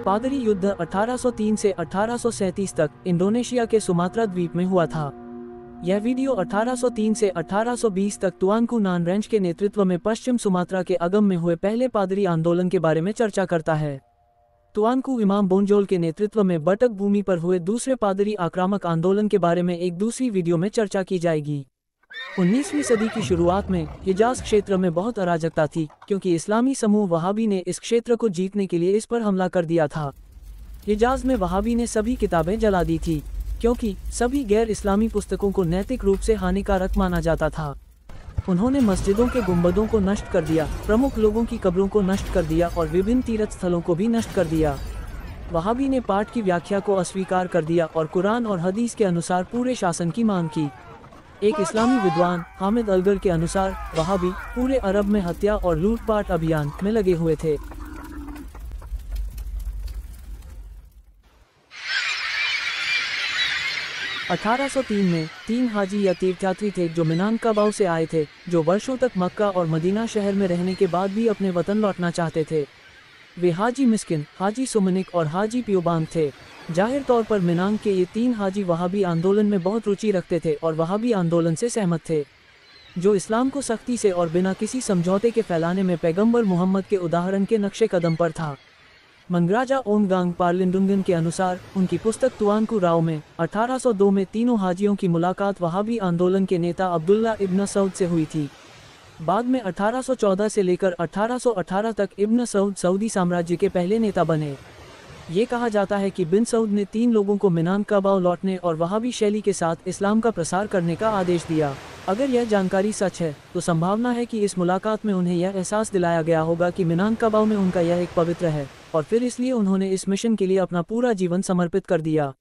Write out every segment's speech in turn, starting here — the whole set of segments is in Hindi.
पादरी युद्ध 1803 से 1837 तक इंडोनेशिया के सुमात्रा द्वीप में हुआ था। यह वीडियो 1803 से 1820 तक तुआनकू नानरेंज के नेतृत्व में पश्चिम सुमात्रा के अगम में हुए पहले पादरी आंदोलन के बारे में चर्चा करता है। तुआनकू इमाम बोंजोल के नेतृत्व में बटक भूमि पर हुए दूसरे पादरी आक्रामक आंदोलन के बारे में एक दूसरी वीडियो में चर्चा की जाएगी। 19वीं सदी की शुरुआत में हिजाज क्षेत्र में बहुत अराजकता थी, क्योंकि इस्लामी समूह वहाबी ने इस क्षेत्र को जीतने के लिए इस पर हमला कर दिया था। हिजाज में वहाबी ने सभी किताबें जला दी थी, क्योंकि सभी गैर इस्लामी पुस्तकों को नैतिक रूप से हानिकारक माना जाता था। उन्होंने मस्जिदों के गुंबदों को नष्ट कर दिया, प्रमुख लोगों की कब्रों को नष्ट कर दिया और विभिन्न तीर्थ स्थलों को भी नष्ट कर दिया। वहाबी ने पाठ की व्याख्या को अस्वीकार कर दिया और कुरान और हदीस के अनुसार पूरे शासन की मांग की। एक इस्लामी विद्वान हामिद अलगर के अनुसार वहाबी पूरे अरब में हत्या और लूटपाट अभियान में लगे हुए थे। अठारह सौ तीन में 3 हाजी या तीर्थयात्री थे जो मिनांकाबाउ से आए थे, जो वर्षों तक मक्का और मदीना शहर में रहने के बाद भी अपने वतन लौटना चाहते थे। वे हाजी मिस्किन, हाजी सुमनिक और हाजी प्योबांग थे। जाहिर तौर पर मिनांग के ये 3 हाजी वहाबी आंदोलन में बहुत रुचि रखते थे और वहाबी आंदोलन से सहमत थे, जो इस्लाम को सख्ती से और बिना किसी समझौते के फैलाने में पैगंबर मोहम्मद के उदाहरण के नक्शे कदम पर था। मंगराजा ओमगांग पार्लिंडुंगन के अनुसार उनकी पुस्तक तुआनकू राव में 1802 में तीनों हाजियों की मुलाकात वहाबी आंदोलन के नेता अब्दुल्ला इब्न सऊद से हुई थी। बाद में 1814 से लेकर 1818 तक इब्न सऊद सऊदी साम्राज्य के पहले नेता बने। ये कहा जाता है कि बिन सऊद ने 3 लोगों को मिनांकाबाउ लौटने और वहाबी शैली के साथ इस्लाम का प्रसार करने का आदेश दिया। अगर यह जानकारी सच है तो संभावना है कि इस मुलाकात में उन्हें यह एहसास दिलाया गया होगा कि मिनांकाबाउ में उनका यह एक पवित्र है और फिर इसलिए उन्होंने इस मिशन के लिए अपना पूरा जीवन समर्पित कर दिया।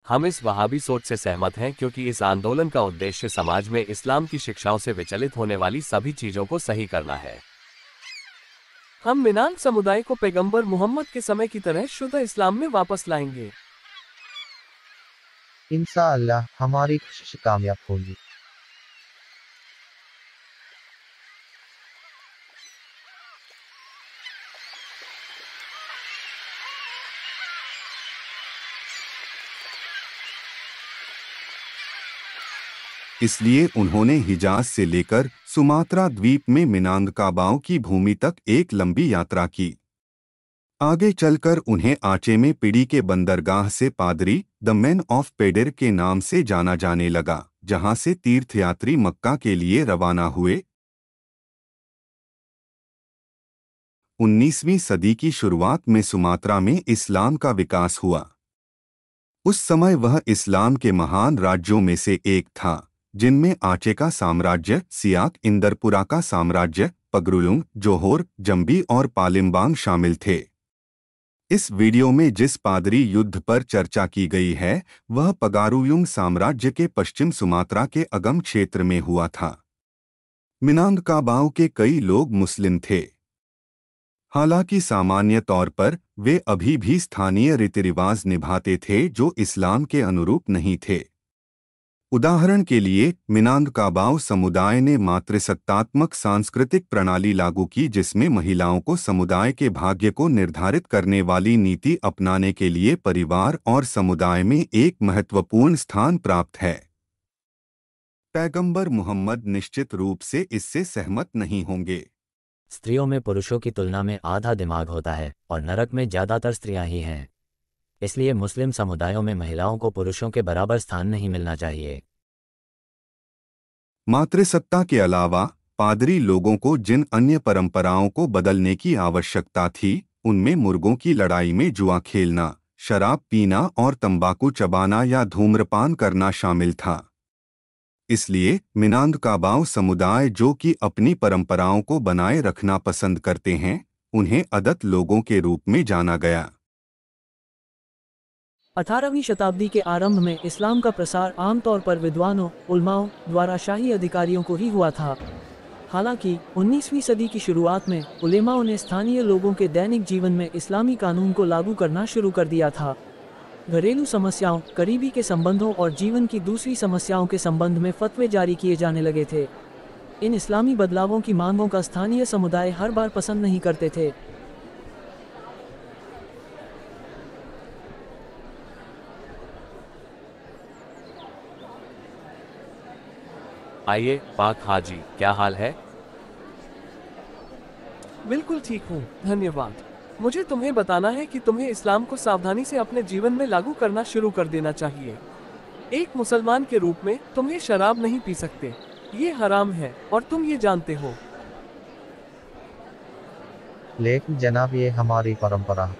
हम इस वहाबी सोच से सहमत हैं क्योंकि इस आंदोलन का उद्देश्य समाज में इस्लाम की शिक्षाओं से विचलित होने वाली सभी चीजों को सही करना है। हम मिनांग समुदाय को पैगंबर मोहम्मद के समय की तरह शुद्ध इस्लाम में वापस लाएंगे। इंशाअल्लाह हमारी कोशिश कामयाब होगी। इसलिए उन्होंने हिजाज से लेकर सुमात्रा द्वीप में मिनांकाबाउ की भूमि तक एक लंबी यात्रा की। आगे चलकर उन्हें आचे में पिड़ी के बंदरगाह से पादरी द मैन ऑफ पेडर के नाम से जाना जाने लगा, जहां से तीर्थयात्री मक्का के लिए रवाना हुए। 19वीं सदी की शुरुआत में सुमात्रा में इस्लाम का विकास हुआ। उस समय वह इस्लाम के महान राज्यों में से एक था, जिनमें आचे का साम्राज्य, सियाक इंदरपुरा का साम्राज्य, पगरुलुंग, जोहोर, जंबी और पालिम्बांग शामिल थे। इस वीडियो में जिस पादरी युद्ध पर चर्चा की गई है वह पगारुयुंग साम्राज्य के पश्चिम सुमात्रा के अगम क्षेत्र में हुआ था। मिनांकाबाउ के कई लोग मुस्लिम थे, हालांकि सामान्य तौर पर वे अभी भी स्थानीय रीति रिवाज निभाते थे जो इस्लाम के अनुरूप नहीं थे। उदाहरण के लिए मिनांकाबाउ समुदाय ने मातृसत्तात्मक सांस्कृतिक प्रणाली लागू की, जिसमें महिलाओं को समुदाय के भाग्य को निर्धारित करने वाली नीति अपनाने के लिए परिवार और समुदाय में एक महत्वपूर्ण स्थान प्राप्त है। पैगंबर मोहम्मद निश्चित रूप से इससे सहमत नहीं होंगे। स्त्रियों में पुरुषों की तुलना में आधा दिमाग होता है और नरक में ज्यादातर स्त्रियां ही हैं। इसलिए मुस्लिम समुदायों में महिलाओं को पुरुषों के बराबर स्थान नहीं मिलना चाहिए। मातृसत्ता के अलावा पादरी लोगों को जिन अन्य परंपराओं को बदलने की आवश्यकता थी, उनमें मुर्गों की लड़ाई में जुआ खेलना, शराब पीना और तंबाकू चबाना या धूम्रपान करना शामिल था। इसलिए मिनांकाबाउ समुदाय, जो कि अपनी परंपराओं को बनाए रखना पसंद करते हैं, उन्हें अदत लोगों के रूप में जाना गया। 18वीं शताब्दी के आरंभ में इस्लाम का प्रसार आमतौर पर विद्वानों, उलमाओं द्वारा शाही अधिकारियों को ही हुआ था। हालांकि 19वीं सदी की शुरुआत में उलेमाओं ने स्थानीय लोगों के दैनिक जीवन में इस्लामी कानून को लागू करना शुरू कर दिया था। घरेलू समस्याओं, करीबी के संबंधों और जीवन की दूसरी समस्याओं के संबंध में फतवे जारी किए जाने लगे थे। इन इस्लामी बदलावों की मांगों का स्थानीय समुदाय हर बार पसंद नहीं करते थे। आइए पाक हाजी, क्या हाल है? बिल्कुल ठीक हूँ, धन्यवाद। मुझे तुम्हें बताना है कि तुम्हें इस्लाम को सावधानी से अपने जीवन में लागू करना शुरू कर देना चाहिए। एक मुसलमान के रूप में तुम्हें शराब नहीं पी सकते, ये हराम है और तुम ये जानते हो। लेकिन जनाब ये हमारी परंपरा है।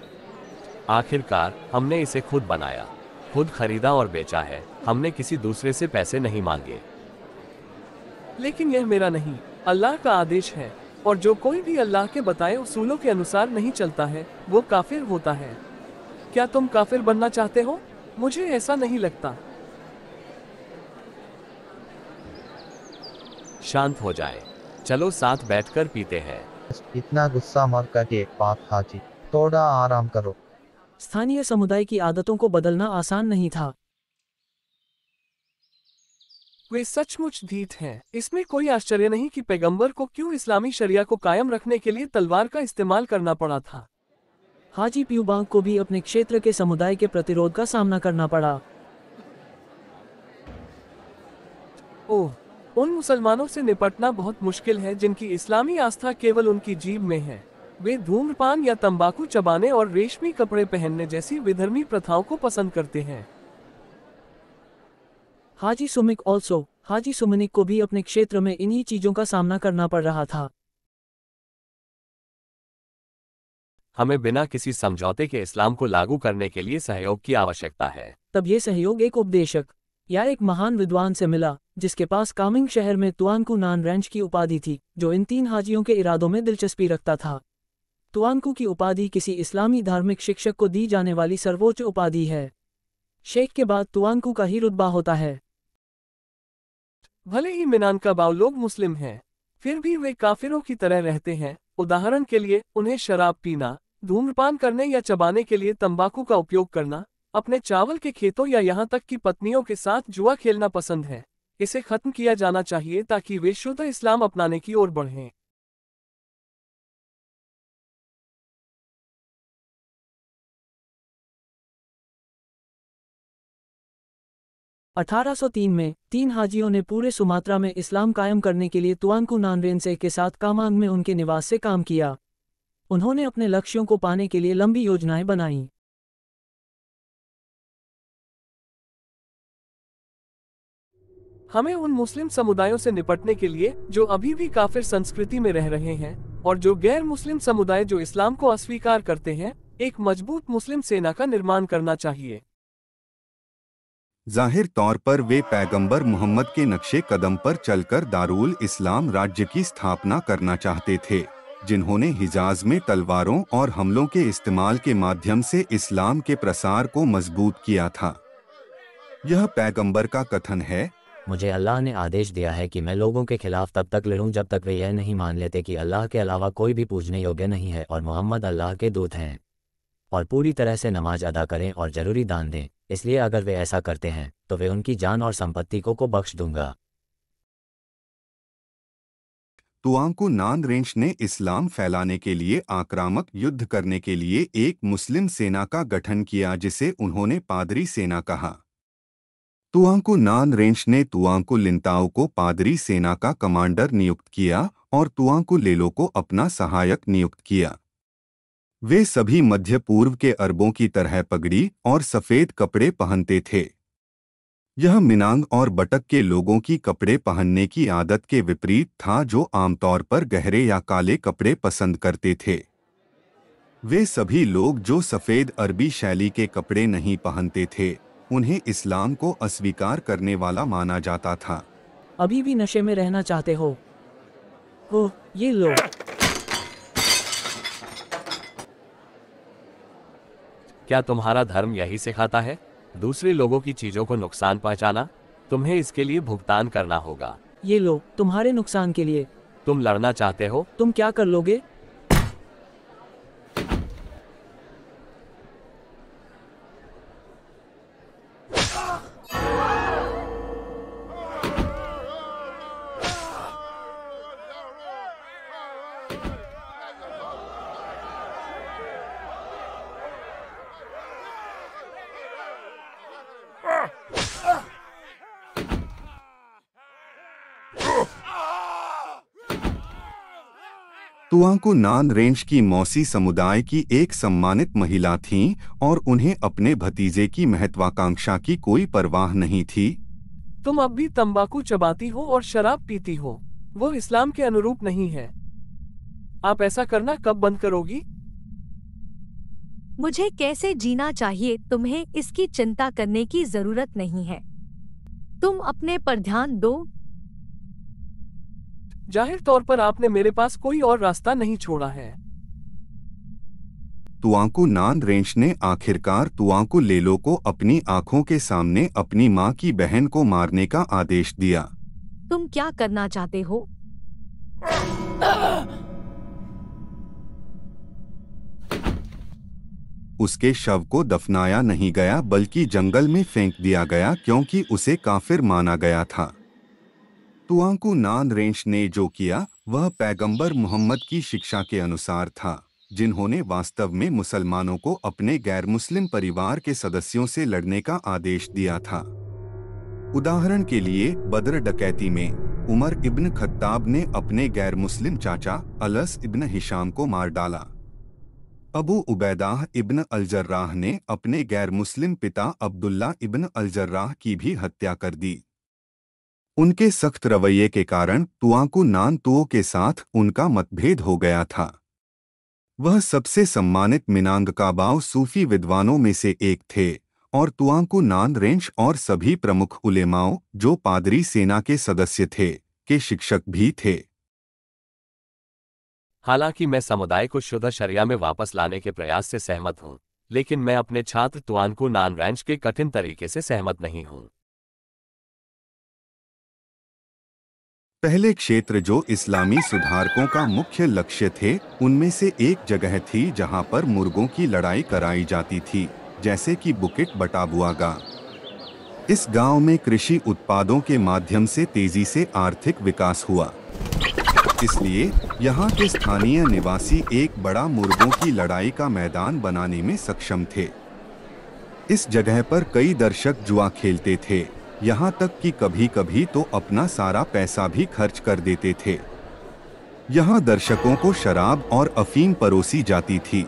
आखिरकार हमने इसे खुद बनाया, खुद खरीदा और बेचा है। हमने किसी दूसरे से पैसे नहीं मांगे। लेकिन यह मेरा नहीं, अल्लाह का आदेश है, और जो कोई भी अल्लाह के बताए उसूलों के अनुसार नहीं चलता है वो काफिर होता है। क्या तुम काफिर बनना चाहते हो? मुझे ऐसा नहीं लगता। शांत हो जाए, चलो साथ बैठकर पीते हैं। इतना गुस्सा मत करिए पाक हाजी, थोड़ा आराम करो। स्थानीय समुदाय की आदतों को बदलना आसान नहीं था। वे सचमुच ढीठ हैं। इसमें कोई आश्चर्य नहीं कि पैगंबर को क्यों इस्लामी शरिया को कायम रखने के लिए तलवार का इस्तेमाल करना पड़ा था। हाजी प्यूबांग को भी अपने क्षेत्र के समुदाय के प्रतिरोध का सामना करना पड़ा। ओह, उन मुसलमानों से निपटना बहुत मुश्किल है जिनकी इस्लामी आस्था केवल उनकी जीभ में है। वे धूम्रपान या तंबाकू चबाने और रेशमी कपड़े पहनने जैसी विधर्मी प्रथाओं को पसंद करते हैं। हाजी सुमिनिक को भी अपने क्षेत्र में इन्हीं चीजों का सामना करना पड़ रहा था। हमें बिना किसी समझौते के इस्लाम को लागू करने के लिए सहयोग की आवश्यकता है। तब ये सहयोग एक उपदेशक या एक महान विद्वान से मिला जिसके पास कामिंग शहर में तुआनकू नान रेंज की उपाधि थी, जो इन 3 हाजियों के इरादों में दिलचस्पी रखता था। तुआनकू की उपाधि किसी इस्लामी धार्मिक शिक्षक को दी जाने वाली सर्वोच्च उपाधि है। शेख के बाद तुआनकू का ही रुतबा होता है। भले ही मिनानकाबाउ लोग मुस्लिम हैं, फिर भी वे काफिरों की तरह रहते हैं। उदाहरण के लिए, उन्हें शराब पीना, धूम्रपान करने या चबाने के लिए तंबाकू का उपयोग करना, अपने चावल के खेतों या यहाँ तक कि पत्नियों के साथ जुआ खेलना पसंद है। इसे खत्म किया जाना चाहिए ताकि वे शुद्ध इस्लाम अपनाने की ओर बढ़ें। (1803) में 3 हाजियों ने पूरे सुमात्रा में इस्लाम कायम करने के लिए तुआनकू नानरेंसे के साथ कामांग में उनके निवास से काम किया। उन्होंने अपने लक्ष्यों को पाने के लिए लंबी योजनाएं बनाईं। हमें उन मुस्लिम समुदायों से निपटने के लिए जो अभी भी काफिर संस्कृति में रह रहे हैं, और जो गैर मुस्लिम समुदाय जो इस्लाम को अस्वीकार करते हैं, एक मजबूत मुस्लिम सेना का निर्माण करना चाहिए। जाहिर तौर पर वे पैगंबर मोहम्मद के नक्शे कदम पर चलकर दारुल इस्लाम राज्य की स्थापना करना चाहते थे, जिन्होंने हिजाज में तलवारों और हमलों के इस्तेमाल के माध्यम से इस्लाम के प्रसार को मजबूत किया था। यह पैगंबर का कथन है, मुझे अल्लाह ने आदेश दिया है कि मैं लोगों के खिलाफ तब तक लड़ूं जब तक वे यह नहीं मान लेते कि अल्लाह के अलावा कोई भी पूजने योग्य नहीं है और मोहम्मद अल्लाह के दूत हैं, और पूरी तरह से नमाज अदा करें और जरूरी दान दें। इसलिए अगर वे ऐसा करते हैं तो वे उनकी जान और संपत्ति को बख्श दूंगा। तुआंकू नान रेंज ने इस्लाम फैलाने के लिए आक्रामक युद्ध करने के लिए एक मुस्लिम सेना का गठन किया जिसे उन्होंने पादरी सेना कहा। तुआंकू नान रेंज ने तुआंकू लिंताओ को पादरी सेना का कमांडर नियुक्त किया और तुआंकू लेलो को अपना सहायक नियुक्त किया। वे सभी मध्य पूर्व के अरबों की तरह पगड़ी और सफेद कपड़े पहनते थे। यह मिनांग और बटक के लोगों की कपड़े पहनने की आदत के विपरीत था, जो आमतौर पर गहरे या काले कपड़े पसंद करते थे। वे सभी लोग जो सफेद अरबी शैली के कपड़े नहीं पहनते थे, उन्हें इस्लाम को अस्वीकार करने वाला माना जाता था। अभी भी नशे में रहना चाहते हो? ओह, ये लो। क्या तुम्हारा धर्म यही सिखाता है, दूसरे लोगों की चीजों को नुकसान पहुंचाना? तुम्हें इसके लिए भुगतान करना होगा। ये लो, तुम्हारे नुकसान के लिए। तुम लड़ना चाहते हो? तुम क्या कर लोगे? तुआंकू नान रेंज की मौसी समुदाय की एक सम्मानित महिला थीं और उन्हें अपने भतीजे की महत्वाकांक्षा की कोई परवाह नहीं थी। तुम अब भी तंबाकू चबाती हो और शराब पीती हो। वो इस्लाम के अनुरूप नहीं है। आप ऐसा करना कब बंद करोगी? मुझे कैसे जीना चाहिए तुम्हें इसकी चिंता करने की जरूरत नहीं है। तुम अपने पर ध्यान दो। जाहिर तौर पर आपने मेरे पास कोई और रास्ता नहीं छोड़ा है। तुआंकू नान रेंज ने आखिरकार तुआंकू लेलो को अपनी आंखों के सामने अपनी मां की बहन को मारने का आदेश दिया। तुम क्या करना चाहते हो? उसके शव को दफनाया नहीं गया बल्कि जंगल में फेंक दिया गया क्योंकि उसे काफिर माना गया था। तुआंकू नान रेंज ने जो किया वह पैगंबर मोहम्मद की शिक्षा के अनुसार था, जिन्होंने वास्तव में मुसलमानों को अपने गैर मुस्लिम परिवार के सदस्यों से लड़ने का आदेश दिया था। उदाहरण के लिए बदर डकैती में उमर इब्न खत्ताब ने अपने गैर मुस्लिम चाचा अलस इब्न हिशाम को मार डाला। अबू उबैदाह इब्न अल-जर्राह ने अपने गैर मुस्लिम पिता अब्दुल्ला इब्न अल-जर्राह की भी हत्या कर दी। उनके सख्त रवैये के कारण तुआंकू नान तुओ के साथ उनका मतभेद हो गया था। वह सबसे सम्मानित मिनांगकाबाओ सूफी विद्वानों में से एक थे और तुआंकू नान रेंज और सभी प्रमुख उलेमाओं जो पादरी सेना के सदस्य थे के शिक्षक भी थे। हालांकि मैं समुदाय को शुद्ध शरिया में वापस लाने के प्रयास से सहमत हूं, लेकिन मैं अपने छात्र तुआंकू नान रेंज के कठिन तरीके से सहमत नहीं हूं। पहले क्षेत्र जो इस्लामी सुधारकों का मुख्य लक्ष्य थे, उनमें से एक जगह थी जहां पर मुर्गों की लड़ाई कराई जाती थी, जैसे कि बुकिट बटाबुआगा। इस गांव में कृषि उत्पादों के माध्यम से तेजी से आर्थिक विकास हुआ, इसलिए यहाँ के स्थानीय निवासी एक बड़ा मुर्गों की लड़ाई का मैदान बनाने में सक्षम थे। इस जगह पर कई दर्शक जुआ खेलते थे, यहाँ तक कि कभी-कभी तो अपना सारा पैसा भी खर्च कर देते थे। यहाँ दर्शकों को शराब और अफीम परोसी जाती थी।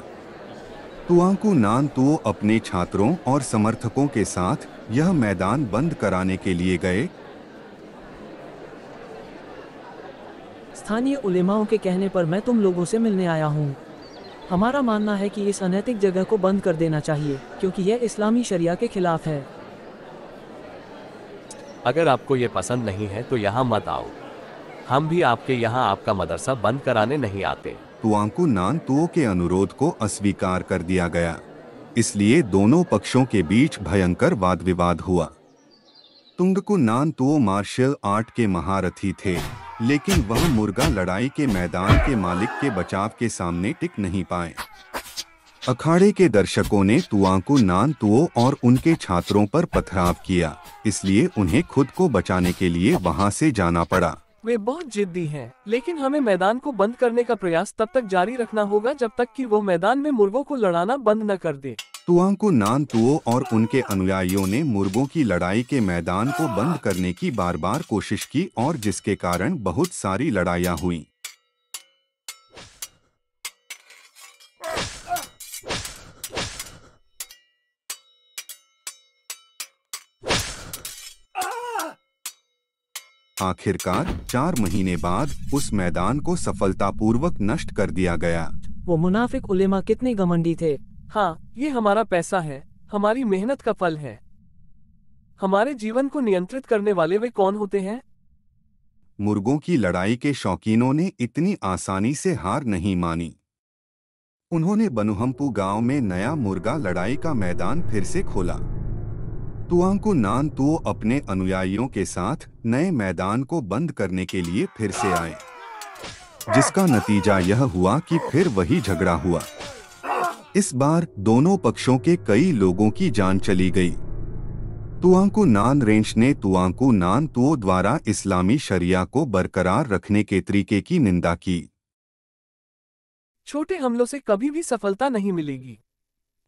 तुआंकू नान तुओ अपने छात्रों और समर्थकों के साथ यह मैदान बंद कराने के लिए गए। स्थानीय उलेमाओं के कहने पर मैं तुम लोगों से मिलने आया हूँ। हमारा मानना है कि इस अनैतिक जगह को बंद कर देना चाहिए क्योंकि यह इस्लामी शरिया के खिलाफ है। अगर आपको ये पसंद नहीं है तो यहाँ मत आओ। हम भी आपके यहाँ आपका मदरसा बंद कराने नहीं आते। तुआंकू नान तुओ के अनुरोध को अस्वीकार कर दिया गया, इसलिए दोनों पक्षों के बीच भयंकर वाद विवाद हुआ। तुंगकू नान तुओ मार्शल आर्ट के महारथी थे, लेकिन वह मुर्गा लड़ाई के मैदान के मालिक के बचाव के सामने टिक नहीं पाए। अखाड़े के दर्शकों ने तुआंकू नान तुओ और उनके छात्रों पर पथराव किया, इसलिए उन्हें खुद को बचाने के लिए वहां से जाना पड़ा। वे बहुत जिद्दी हैं, लेकिन हमें मैदान को बंद करने का प्रयास तब तक जारी रखना होगा जब तक कि वो मैदान में मुर्गों को लड़ाना बंद न कर दे। तुआंकू नान तुओ और उनके अनुयायियों ने मुर्गों की लड़ाई के मैदान को बंद करने की बार बार कोशिश की और जिसके कारण बहुत सारी लड़ाइयाँ हुईं। आखिरकार 4 महीने बाद उस मैदान को सफलतापूर्वक नष्ट कर दिया गया। वो मुनाफिक उलेमा कितने घमंडी थे। हाँ, ये हमारा पैसा है, हमारी मेहनत का फल है। हमारे जीवन को नियंत्रित करने वाले वे कौन होते हैं? मुर्गों की लड़ाई के शौकीनों ने इतनी आसानी से हार नहीं मानी। उन्होंने बनुहम्पू गांव में नया मुर्गा लड़ाई का मैदान फिर से खोला। तुआंकू नान तुओ अपने अनुयायियों के साथ नए मैदान को बंद करने के लिए फिर से आए, जिसका नतीजा यह हुआ कि फिर वही झगड़ा हुआ। इस बार दोनों पक्षों के कई लोगों की जान चली गई। तुआंकू नान रेंज ने तुआंकू नान तुओ द्वारा इस्लामी शरिया को बरकरार रखने के तरीके की निंदा की। छोटे हमलों से कभी भी सफलता नहीं मिलेगी।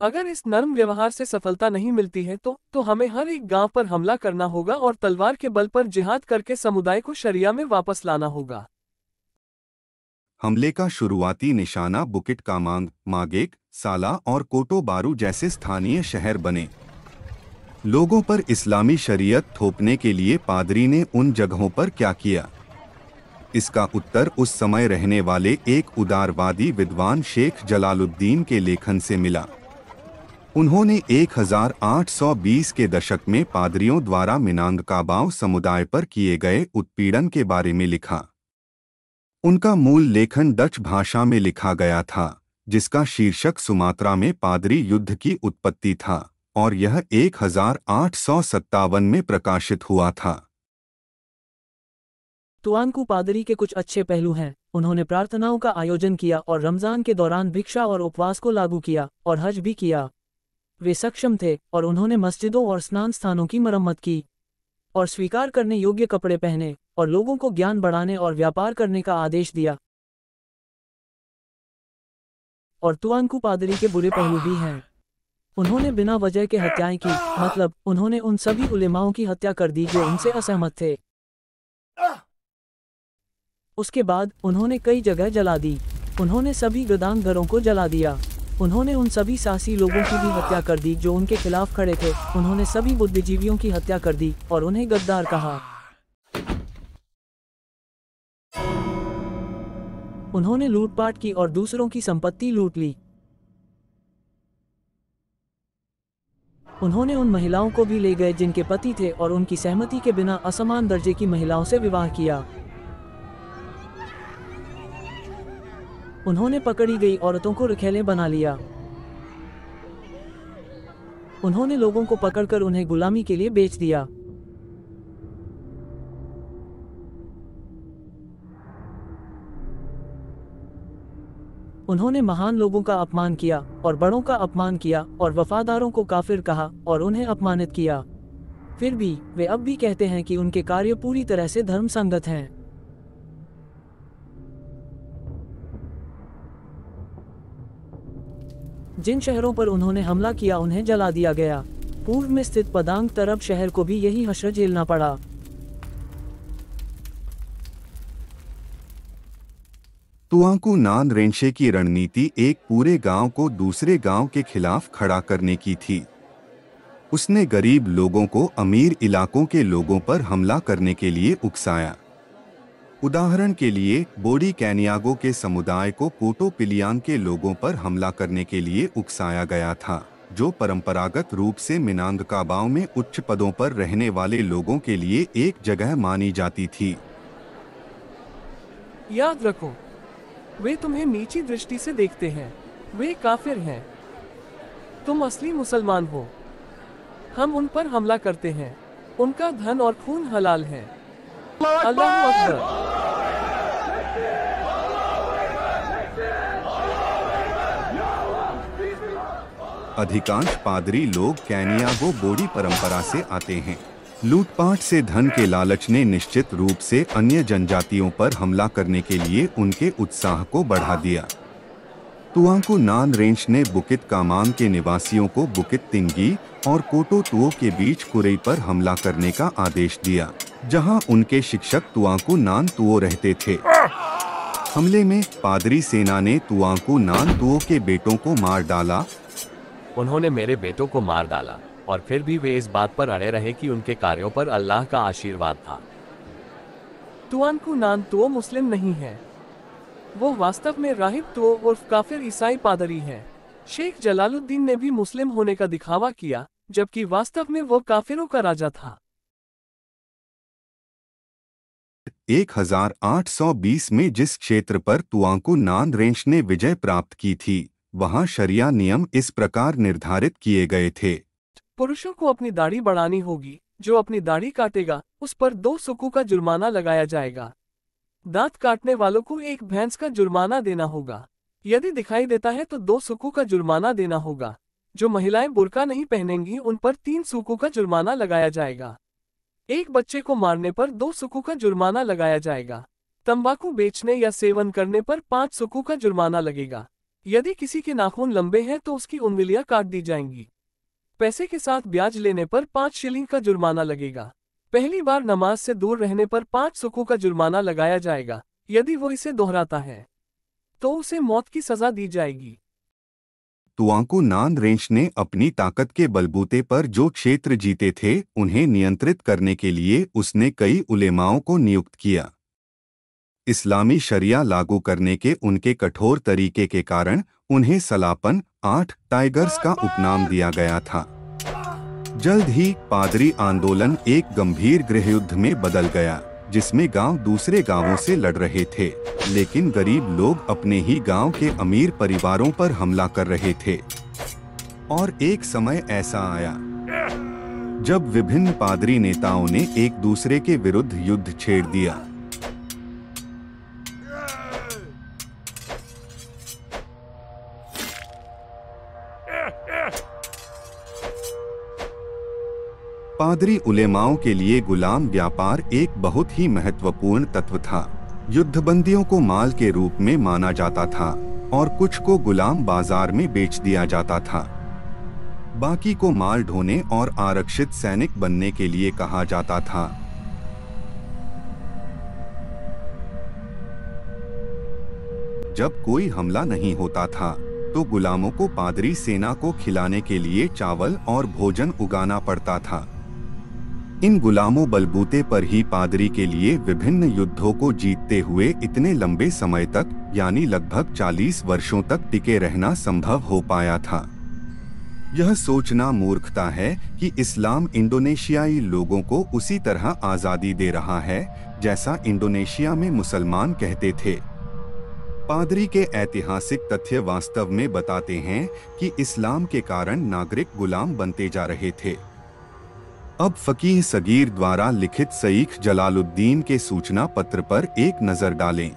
अगर इस नर्म व्यवहार से सफलता नहीं मिलती है तो हमें हर एक गांव पर हमला करना होगा और तलवार के बल पर जिहाद करके समुदाय को शरिया में वापस लाना होगा। हमले का शुरुआती निशाना बुकिट कामांग, मागेक, साला और कोटो बारू जैसे स्थानीय शहर बने। लोगों पर इस्लामी शरीयत थोपने के लिए पादरी ने उन जगहों पर क्या किया? इसका उत्तर उस समय रहने वाले एक उदारवादी विद्वान शेख जलालुद्दीन के लेखन से मिला। उन्होंने 1820 के दशक में पादरियों द्वारा मिनांगकाबाओ समुदाय पर किए गए उत्पीड़न के बारे में लिखा। उनका मूल लेखन डच भाषा में लिखा गया था, जिसका शीर्षक सुमात्रा में पादरी युद्ध की उत्पत्ति था, और यह 1857 में प्रकाशित हुआ था। तुआंकू पादरी के कुछ अच्छे पहलू हैं। उन्होंने प्रार्थनाओं का आयोजन किया और रमजान के दौरान भिक्षा और उपवास को लागू किया और हज भी किया। वे सक्षम थे और उन्होंने मस्जिदों और स्नान स्थानों की मरम्मत की और स्वीकार करने योग्य कपड़े पहने और लोगों को ज्ञान बढ़ाने और व्यापार करने का आदेश दिया। और तुआंकू पादरी के बुरे पहलू भी हैं। उन्होंने बिना वजह के हत्याएं की, मतलब उन्होंने उन सभी उलेमाओं की हत्या कर दी जो उनसे असहमत थे। उसके बाद उन्होंने कई जगह जला दी। उन्होंने सभी गदान घरों को जला दिया। उन्होंने उन सभी साहसी लोगों की भी हत्या कर दी जो उनके खिलाफ खड़े थे। उन्होंने सभी बुद्धिजीवियों की हत्या कर दी और उन्हें गद्दार कहा। उन्होंने लूटपाट की और दूसरों की संपत्ति लूट ली। उन्होंने उन महिलाओं को भी ले गए जिनके पति थे और उनकी सहमति के बिना असमान दर्जे की महिलाओं से विवाह किया। उन्होंने पकड़ी गई औरतों को रखैले बना लिया। उन्होंने लोगों को पकड़कर उन्हें गुलामी के लिए बेच दिया। उन्होंने महान लोगों का अपमान किया और बड़ों का अपमान किया और वफादारों को काफिर कहा और उन्हें अपमानित किया। फिर भी वे अब भी कहते हैं कि उनके कार्य पूरी तरह से धर्म संगत हैं। जिन शहरों पर उन्होंने हमला किया उन्हें जला दिया गया। पूर्व में स्थित पदांग तरब शहर को भी यही हश्र झेलना पड़ा। तुआंकू नान रेंशे की रणनीति एक पूरे गांव को दूसरे गांव के खिलाफ खड़ा करने की थी। उसने गरीब लोगों को अमीर इलाकों के लोगों पर हमला करने के लिए उकसाया। उदाहरण के लिए बोडी कैनियागो के समुदाय को कोटो पिलियांग के लोगों पर हमला करने के लिए उकसाया गया था, जो परंपरागत रूप से मिनांगकाबाओ में उच्च पदों पर रहने वाले लोगों के लिए एक जगह मानी जाती थी। याद रखो, वे तुम्हें नीची दृष्टि से देखते हैं। वे काफिर हैं। तुम असली मुसलमान हो। हम उन पर हमला करते हैं। उनका धन और खून हलाल है। अल्लाहु अकबर। अधिकांश पादरी लोग कैनियागो बोडी परंपरा से आते हैं। लूटपाट से धन के लालच ने निश्चित रूप से अन्य जनजातियों पर हमला करने के लिए उनके उत्साह को बढ़ा दिया। तुआंकू नान रेंज ने बुकित कामांग के निवासियों को बुकित तिंगी और कोटो तुओ के बीच कुरई पर हमला करने का आदेश दिया, जहां उनके शिक्षक तुआंकू नान तुओ रहते थे। हमले में पादरी सेना ने तुआंकू नान तुओ के बेटों को मार डाला। उन्होंने मेरे बेटों को मार डाला और फिर भी वे इस बात पर अड़े रहे कि उनके कार्यों पर अल्लाह का आशीर्वाद था। तुआंकू नान तुओ मुस्लिम नहीं है। वो वास्तव में राहिब तुओ उर्फ काफिर ईसाई पादरी हैं। शेख जलालुद्दीन ने भी मुस्लिम होने का दिखावा किया, जबकि वास्तव में वो काफिरों का राजा था। 1820 में जिस क्षेत्र पर तुआंकू नान रेंज ने विजय प्राप्त की थी, वहां शरिया नियम इस प्रकार निर्धारित किए गए थे। पुरुषों को अपनी दाढ़ी बढ़ानी होगी। जो अपनी दाढ़ी काटेगा उस पर 2 सुकू का जुर्माना लगाया जाएगा। दांत काटने वालों को 1 भैंस का जुर्माना देना होगा। यदि दिखाई देता है तो 2 सुकू का जुर्माना देना होगा। जो महिलाएं बुर्का नहीं पहनेंगी उन पर 3 सुकू का जुर्माना लगाया जाएगा। एक बच्चे को मारने पर 2 सुकू का जुर्माना लगाया जाएगा। तंबाकू बेचने या सेवन करने पर 5 सुकू का जुर्माना लगेगा। यदि किसी के नाखून लंबे हैं तो उसकी उंगलियां काट दी जाएंगी। पैसे के साथ ब्याज लेने पर 5 शिलिंग का जुर्माना लगेगा। पहली बार नमाज से दूर रहने पर 5 सुकू का जुर्माना लगाया जाएगा, यदि वो इसे दोहराता है। तो उसे मौत की सजा दी जाएगी। तुआंकू नानरेंच ने अपनी ताकत के बलबूते पर जो क्षेत्र जीते थे उन्हें नियंत्रित करने के लिए उसने कई उलेमाओं को नियुक्त किया। इस्लामी शरिया लागू करने के उनके कठोर तरीके के कारण उन्हें सलापन 8 टाइगर्स का उपनाम दिया गया था। जल्द ही पादरी आंदोलन एक गंभीर गृहयुद्ध में बदल गया, जिसमें गांव दूसरे गांवों से लड़ रहे थे, लेकिन गरीब लोग अपने ही गांव के अमीर परिवारों पर हमला कर रहे थे। और एक समय ऐसा आया जब विभिन्न पादरी नेताओं ने एक दूसरे के विरुद्ध युद्ध छेड़ दिया। पादरी उलेमाओं के लिए गुलाम व्यापार एक बहुत ही महत्वपूर्ण तत्व था। युद्धबंदियों को माल के रूप में माना जाता था और कुछ को गुलाम बाजार में बेच दिया जाता था। बाकी को माल ढोने और आरक्षित सैनिक बनने के लिए कहा जाता था। जब कोई हमला नहीं होता था तो गुलामों को पादरी सेना को खिलाने के लिए चावल और भोजन उगाना पड़ता था। इन गुलामों बलबूते पर ही पादरी के लिए विभिन्न युद्धों को जीतते हुए इतने लंबे समय तक यानी लगभग 40 वर्षों तक टिके रहना संभव हो पाया था। यह सोचना मूर्खता है कि इस्लाम इंडोनेशियाई लोगों को उसी तरह आज़ादी दे रहा है जैसा इंडोनेशिया में मुसलमान कहते थे। पादरी के ऐतिहासिक तथ्य वास्तव में बताते हैं कि इस्लाम के कारण नागरिक गुलाम बनते जा रहे थे। अब फकीह सगीर द्वारा लिखित शईख जलालुद्दीन के सूचना पत्र पर एक नजर डालें।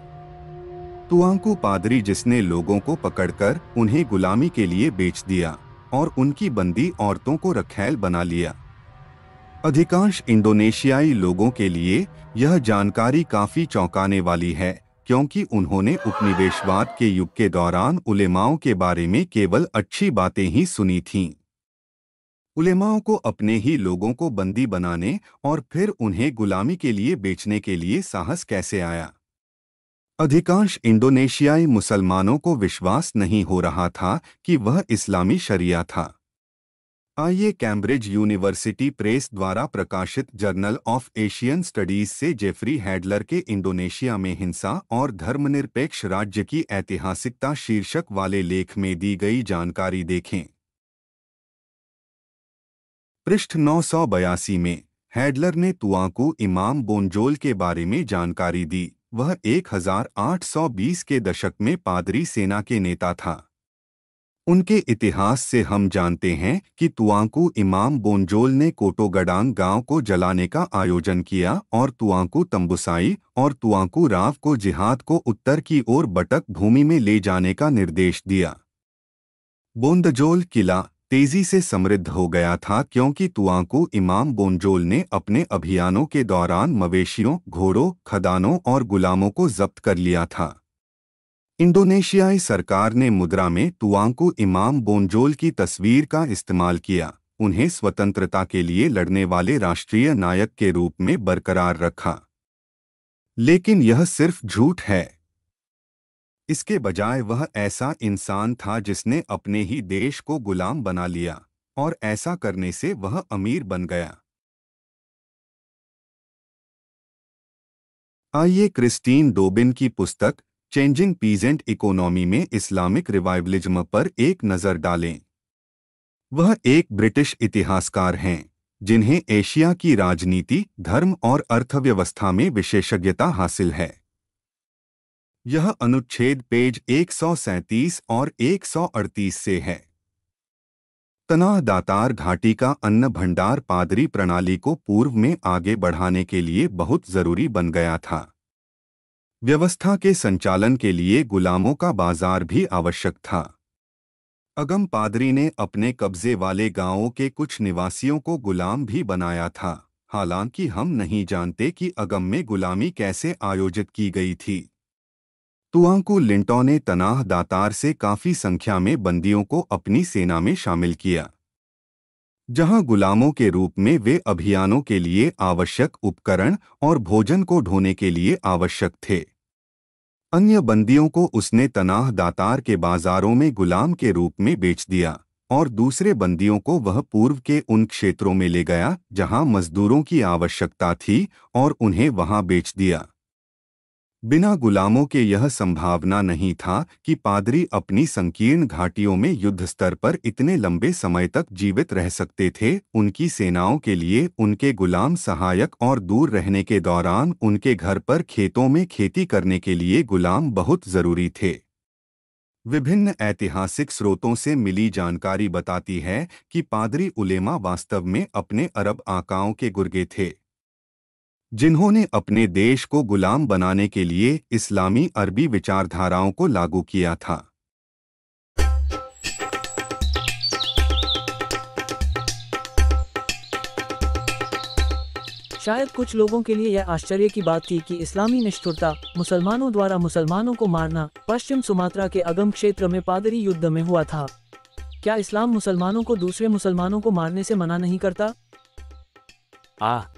तुआंकू पादरी जिसने लोगों को पकड़कर उन्हें गुलामी के लिए बेच दिया और उनकी बंदी औरतों को रखैल बना लिया। अधिकांश इंडोनेशियाई लोगों के लिए यह जानकारी काफी चौंकाने वाली है, क्योंकि उन्होंने उपनिवेशवाद के युग के दौरान उलेमाओं के बारे में केवल अच्छी बातें ही सुनी थीं। उलेमाओं को अपने ही लोगों को बंदी बनाने और फिर उन्हें गुलामी के लिए बेचने के लिए साहस कैसे आया? अधिकांश इंडोनेशियाई मुसलमानों को विश्वास नहीं हो रहा था कि वह इस्लामी शरिया था। आइए कैम्ब्रिज यूनिवर्सिटी प्रेस द्वारा प्रकाशित जर्नल ऑफ एशियन स्टडीज से जेफरी हैडलर के इंडोनेशिया में हिंसा और धर्मनिरपेक्ष राज्य की ऐतिहासिकता शीर्षक वाले लेख में दी गई जानकारी देखें। पृष्ठ 982 में हैडलर ने तुआंकू इमाम बोंजोल के बारे में जानकारी दी। वह 1820 के दशक में पादरी सेना के नेता था। उनके इतिहास से हम जानते हैं कि तुआंकू इमाम बोंजोल ने कोटोगडांग गांव को जलाने का आयोजन किया और तुआंकू तंबुसाई और तुआंकू राव को जिहाद को उत्तर की ओर बटक भूमि में ले जाने का निर्देश दिया। बोंदजोल किला तेजी से समृद्ध हो गया था क्योंकि तुआंकू इमाम बोंजोल ने अपने अभियानों के दौरान मवेशियों, घोड़ों, खदानों और गुलामों को जब्त कर लिया था। इंडोनेशियाई सरकार ने मुद्रा में तुआंकू इमाम बोंजोल की तस्वीर का इस्तेमाल किया, उन्हें स्वतंत्रता के लिए लड़ने वाले राष्ट्रीय नायक के रूप में बरकरार रखा। लेकिन यह सिर्फ झूठ है। इसके बजाय वह ऐसा इंसान था जिसने अपने ही देश को गुलाम बना लिया और ऐसा करने से वह अमीर बन गया। आइए क्रिस्टीन डोबिन की पुस्तक चेंजिंग पीजेंट इकोनॉमी में इस्लामिक रिवाइवलिज्म पर एक नज़र डालें। वह एक ब्रिटिश इतिहासकार हैं जिन्हें एशिया की राजनीति, धर्म और अर्थव्यवस्था में विशेषज्ञता हासिल है। यह अनुच्छेद पेज 137 और 138 से है। तनाह दातार घाटी का अन्न भंडार पादरी प्रणाली को पूर्व में आगे बढ़ाने के लिए बहुत जरूरी बन गया था। व्यवस्था के संचालन के लिए गुलामों का बाजार भी आवश्यक था। अगम पादरी ने अपने कब्जे वाले गांवों के कुछ निवासियों को गुलाम भी बनाया था, हालांकि हम नहीं जानते कि अगम में गुलामी कैसे आयोजित की गई थी। तुआंकू लिंटो ने तनाह दातार से काफी संख्या में बंदियों को अपनी सेना में शामिल किया, जहां गुलामों के रूप में वे अभियानों के लिए आवश्यक उपकरण और भोजन को ढोने के लिए आवश्यक थे। अन्य बंदियों को उसने तनाह दातार के बाजारों में गुलाम के रूप में बेच दिया और दूसरे बंदियों को वह पूर्व के उन क्षेत्रों में ले गया जहां मजदूरों की आवश्यकता थी और उन्हें वहां बेच दिया। बिना गुलामों के यह संभावना नहीं था कि पादरी अपनी संकीर्ण घाटियों में युद्ध स्तर पर इतने लंबे समय तक जीवित रह सकते थे। उनकी सेनाओं के लिए उनके गुलाम सहायक और दूर रहने के दौरान उनके घर पर खेतों में खेती करने के लिए गुलाम बहुत जरूरी थे। विभिन्न ऐतिहासिक स्रोतों से मिली जानकारी बताती है कि पादरी उलेमा वास्तव में अपने अरब आकाओं के गुर्गे थे, जिन्होंने अपने देश को गुलाम बनाने के लिए इस्लामी अरबी विचारधाराओं को लागू किया था। शायद कुछ लोगों के लिए यह आश्चर्य की बात थी कि इस्लामी निष्ठुरता, मुसलमानों द्वारा मुसलमानों को मारना, पश्चिम सुमात्रा के अगम क्षेत्र में पादरी युद्ध में हुआ था। क्या इस्लाम मुसलमानों को दूसरे मुसलमानों को मारने से मना नहीं करता?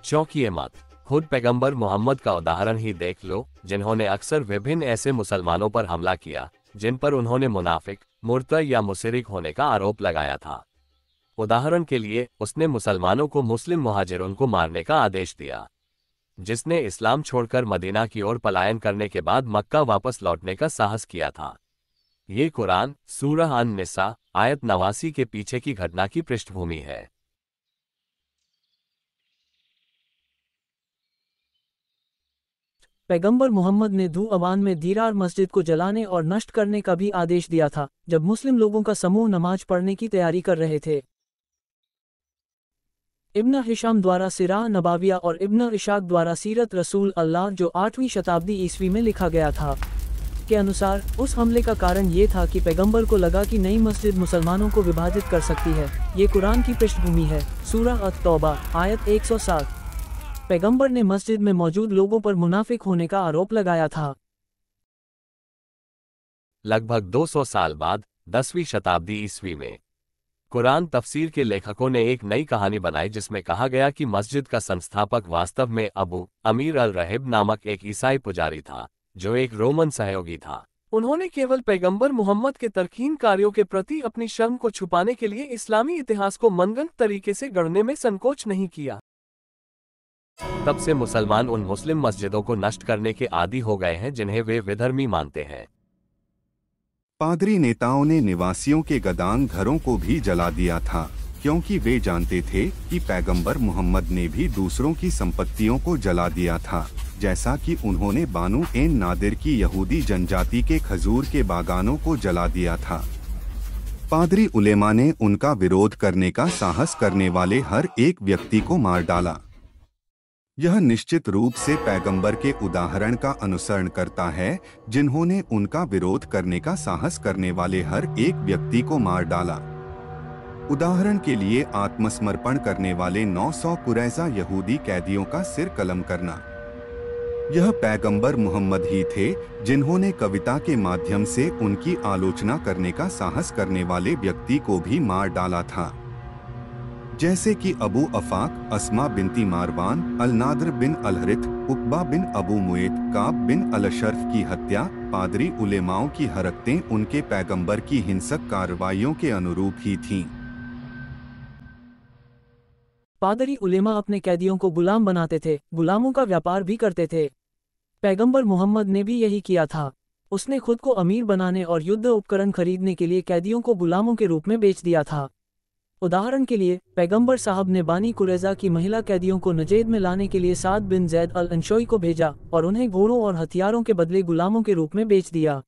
चौंकिए मत, खुद पैगंबर मोहम्मद का उदाहरण ही देख लो, जिन्होंने अक्सर विभिन्न ऐसे मुसलमानों पर हमला किया जिन पर उन्होंने मुनाफिक, मुर्तद या मुशरिक होने का आरोप लगाया था। उदाहरण के लिए, उसने मुसलमानों को मुस्लिम मुहाजिरों को मारने का आदेश दिया, जिसने इस्लाम छोड़कर मदीना की ओर पलायन करने के बाद मक्का वापस लौटने का साहस किया था। ये कुरान सूरह अन-निसा आयत 89 के पीछे की घटना की पृष्ठभूमि है। पैगंबर मोहम्मद ने धू अवान में दीरार मस्जिद को जलाने और नष्ट करने का भी आदेश दिया था, जब मुस्लिम लोगों का समूह नमाज पढ़ने की तैयारी कर रहे थे। इब्न हिशाम द्वारा सिराह नबाविया और इब्न इशाक द्वारा सीरत रसूल अल्लाह जो 8वीं शताब्दी ईस्वी में लिखा गया था के अनुसार, उस हमले का कारण ये था कि पैगंबर को लगा कि नई मस्जिद मुसलमानों को विभाजित कर सकती है। ये कुरान की पृष्ठभूमि है। सूरह अत-तौबा आयत 107। पैगंबर ने मस्जिद में मौजूद लोगों पर मुनाफिक होने का आरोप लगाया था। लगभग 200 साल बाद 10वीं शताब्दी ईस्वी में कुरान तफसीर के लेखकों ने एक नई कहानी बनाई जिसमें कहा गया कि मस्जिद का संस्थापक वास्तव में अबू अमीर अल रहब नामक एक ईसाई पुजारी था, जो एक रोमन सहयोगी था। उन्होंने केवल पैगंबर मोहम्मद के तरकीन कार्यों के प्रति अपनी शर्म को छुपाने के लिए इस्लामी इतिहास को मनगढ़ंत तरीके से गढ़ने में संकोच नहीं किया। तब से मुसलमान उन मुस्लिम मस्जिदों को नष्ट करने के आदी हो गए हैं जिन्हें वे विधर्मी मानते हैं। पादरी नेताओं ने निवासियों के गदान घरों को भी जला दिया था, क्योंकि वे जानते थे कि पैगंबर मोहम्मद ने भी दूसरों की संपत्तियों को जला दिया था, जैसा कि उन्होंने बानु एन नादिर की यहूदी जनजाति के खजूर के बागानों को जला दिया था। पादरी उलेमा ने उनका विरोध करने का साहस करने वाले हर एक व्यक्ति को मार डाला। यह निश्चित रूप से पैगंबर के उदाहरण का अनुसरण करता है, जिन्होंने उनका विरोध करने का साहस करने वाले हर एक व्यक्ति को मार डाला। उदाहरण के लिए, आत्मसमर्पण करने वाले 900 कुरैजा यहूदी कैदियों का सिर कलम करना। यह पैगंबर मोहम्मद ही थे जिन्होंने कविता के माध्यम से उनकी आलोचना करने का साहस करने वाले व्यक्ति को भी मार डाला था, जैसे कि अबू अफाक, अस्मा बिनती मारवान, अल-नादर बिन अल-हरिथ, उकबा बिन अबू मुएत, काब बिन अल-शर्फ की हत्या। पादरी उलेमाओं की हरकतें उनके पैगंबर की हिंसक कार्रवाइयों के अनुरूप ही थीं। पादरी उलेमा अपने कैदियों को गुलाम बनाते थे, गुलामों का व्यापार भी करते थे। पैगंबर मोहम्मद ने भी यही किया था। उसने खुद को अमीर बनाने और युद्ध उपकरण खरीदने के लिए कैदियों को गुलामों के रूप में बेच दिया था। उदाहरण के लिए, पैगंबर साहब ने बानी कुरैजा की महिला कैदियों को नजेद में लाने के लिए साद बिन जैद अल अंशोई को भेजा और उन्हें घोड़ों और हथियारों के बदले गुलामों के रूप में बेच दिया।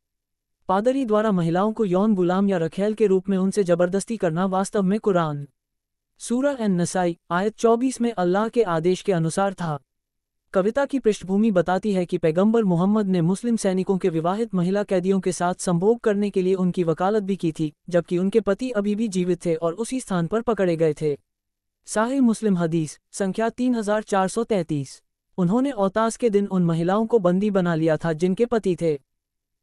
पादरी द्वारा महिलाओं को यौन गुलाम या रखेल के रूप में उनसे जबरदस्ती करना वास्तव में कुरान सूरह अन-नसाई आयत 24 में अल्लाह के आदेश के अनुसार था। कविता की पृष्ठभूमि बताती है कि पैगंबर मोहम्मद ने मुस्लिम सैनिकों के विवाहित महिला कैदियों के साथ संभोग करने के लिए उनकी वकालत भी की थी, जबकि उनके पति अभी भी जीवित थे और उसी स्थान पर पकड़े गए थे। साहिह मुस्लिम हदीस संख्या 3433। उन्होंने औतास के दिन उन महिलाओं को बंदी बना लिया था जिनके पति थे।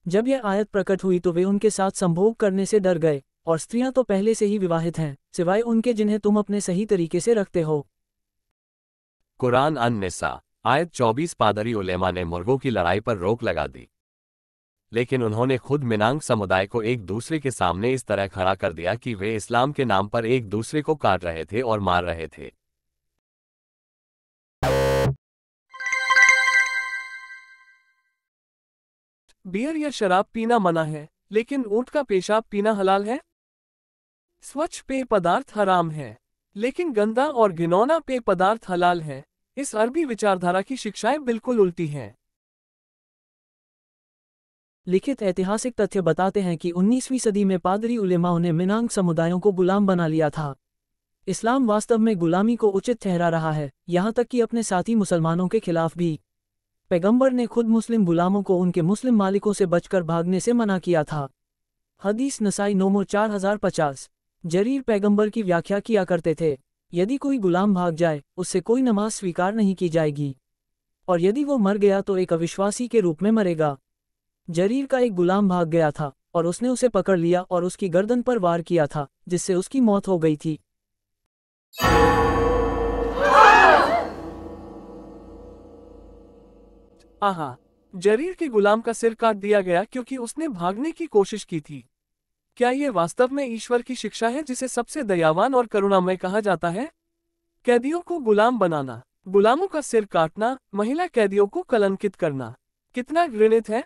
जब यह आयत प्रकट हुई तो वे उनके साथ संभोग करने से डर गए, और स्त्रियां तो पहले से ही विवाहित हैं, सिवाय उनके जिन्हें तुम अपने सही तरीके से रखते हो। कुरान अन-निसा आयत 24। पादरी उलेमा ने मुर्गों की लड़ाई पर रोक लगा दी। लेकिन उन्होंने खुद मिनांग समुदाय को एक दूसरे के सामने इस तरह खड़ा कर दिया कि वे इस्लाम के नाम पर एक दूसरे को काट रहे थे और मार रहे थे। बियर या शराब पीना मना है, लेकिन ऊंट का पेशाब पीना हलाल है। स्वच्छ पेय पदार्थ हराम है, लेकिन गंदा और घिनौना पेय पदार्थ हलाल है। इस अरबी विचारधारा की शिक्षाएं बिल्कुल उल्टी हैं। लिखित ऐतिहासिक तथ्य बताते हैं कि 19वीं सदी में पादरी उलेमाओं ने मिनांग समुदायों को गुलाम बना लिया था। इस्लाम वास्तव में गुलामी को उचित ठहरा रहा है, यहाँ तक कि अपने साथी मुसलमानों के खिलाफ भी। पैगंबर ने खुद मुस्लिम गुलामों को उनके मुस्लिम मालिकों से बचकर भागने से मना किया था। हदीस नसाई नोमो 4050। जरीर पैगंबर की व्याख्या किया करते थे, यदि कोई गुलाम भाग जाए उससे कोई नमाज स्वीकार नहीं की जाएगी, और यदि वो मर गया तो एक अविश्वासी के रूप में मरेगा। जरीर का एक गुलाम भाग गया था और उसने उसे पकड़ लिया और उसकी गर्दन पर वार किया था, जिससे उसकी मौत हो गई थी। आहा, जरीर के गुलाम का सिर काट दिया गया क्योंकि उसने भागने की कोशिश की थी। क्या ये वास्तव में ईश्वर की शिक्षा है, जिसे सबसे दयावान और करुणामय कहा जाता है? कैदियों को गुलाम बनाना, गुलामों का सिर काटना, महिला कैदियों को कलंकित करना, कितना घृणित है।